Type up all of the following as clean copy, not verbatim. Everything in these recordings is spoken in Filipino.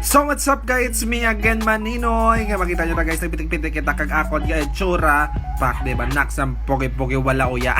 So what's up guys, it's me again Maninoy. Nga makita nyo na guys, nagpitik-pitik kita kag akon nga itsura. Pak diba, naksang pogi-pogi wala uya.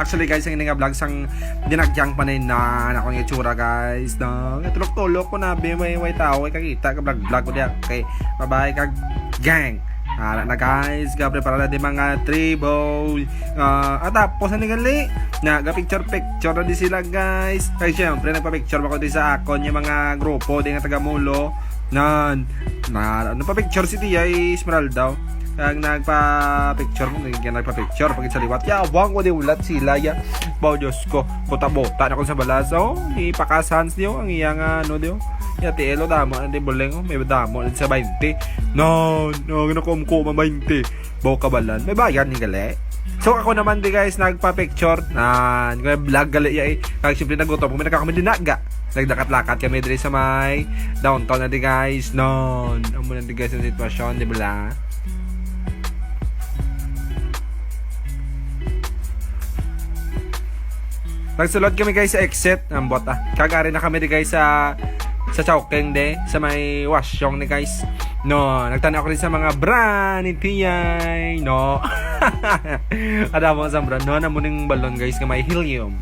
Actually guys, ang nga vlog sang dinagyang panay na akong itsura guys. No, tulok-tulok ko na be may tao kakita ka vlog ko dia. Okay, bye-bye kag gang. Hala na guys, gabre para na di mga tribo. At tapos na gali na picture na di sila guys. Kaya syempre nagpa-picture ako di sa akon yung mga grupo di nga taga-Mulo. Nan ano pa picture si Tia Esmeralda. Kag nagpa-picture mo, nagpa-picture pag sa liwat. Yawang ko di ulat sila ya. Bao Diyos ko, buta-buta na ko sa balaso. Ipakasans niyo ang iyang ano diyo. Yati elo damo di boleng may damo sa 20. No, ginakumkuma 20. Bao kabalan. May bayan ni gali. So ako naman di guys nagpa-picture na vlog gali ya. Kag simple nagutom kami nakakami dinaga. Nagdakat-lakat kami diri sa may downtown na di guys. No, amo na di guys ang sitwasyon di bala. Nagsulod kami guys sa exit ang bota. Kagari na kami di guys sa Chowking de sa may wasyong ni guys. No, nagtanaw ko rin sa mga brand ni TI. No. Ada mo sa brand no na muning balon guys nga may helium.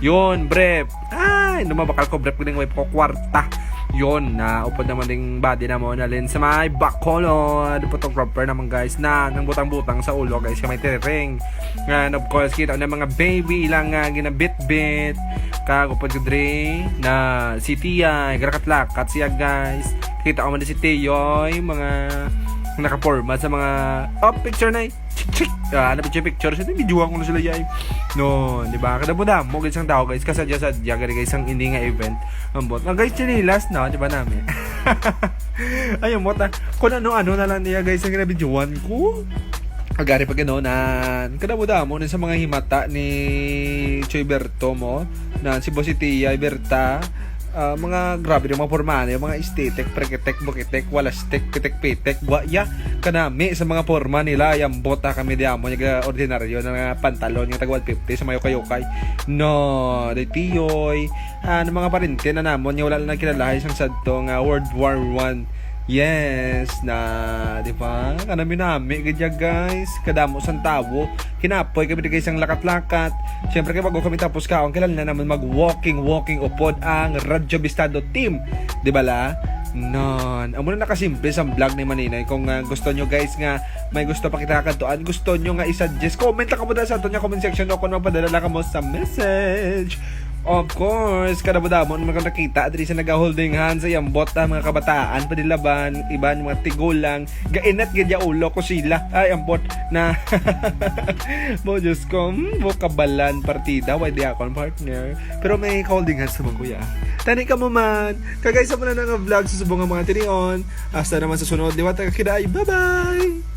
Yun, brep. Ay, bakal ko brep ko ding way ko kwarta. Yun, na upod naman ding body na mo na rin sa may Bacolod photographer naman guys na nang butang-butang sa ulo guys kamay tiring. And of course kita na mga baby ilang ginabit-bit kag upod dre na si Tia garakat-lakat siya guys. Kita ko man si Teyoy mga naka-format sa mga picture na chik na picture sa videoan ko na sila yay. No, di ba? Kada mo mo guys ang tao guys kasadya guys ang hindi nga event. Ambot. Guys chinilas na, di ba namin? Ayun mo ta. Kung ano na lang niya guys ang videoan ko. Agari pag kada mo sa mga himata ni Choy Berto mo na si Bositia Berta. Mga grabe yung mga forma yung mga estetik, preketek, bukitek, walastek, pitek-pitek, waya kanami sa mga forma nila yung bota kami diamo yung ordinaryo na pantalon yung tag 150 sa mayo kayukay no, day tiyoy mga parente na namon yung wala lang kilala isang sadto nga World War I. Yes, na, di ba? Kanami nami, gadya guys. Kadamo sang tawo. Kinapoy kami guys ang lakat-lakat. Siyempre kaya bago kami tapos kaon, kailan na naman mag-walking upod ang Radyo Bistado team. Di ba la? Non. Amo na nakasimple sa vlog ni Maninoy. Kung gusto nyo guys nga may gusto pa kita kantuan, gusto nyo nga i-suggest, comment lang ka mo dahil sa ato niya comment section o kung magpadala lang ka mo sa message. Of course, kada budamon mga nakita diri sa naga-holding hands sa iyang bota mga kabataan padilaban, iban mga tigulang, gainat gid ya ulo ko sila. Ay ambot na mo Diyos ko, kabalan partida why di akong partner. Pero may holding hands naman kuya. Tani ka mo man. Kagay sa mga vlog sa subong mga tinion. Hasta naman sa sunod. Diwata ka kiday. Bye-bye.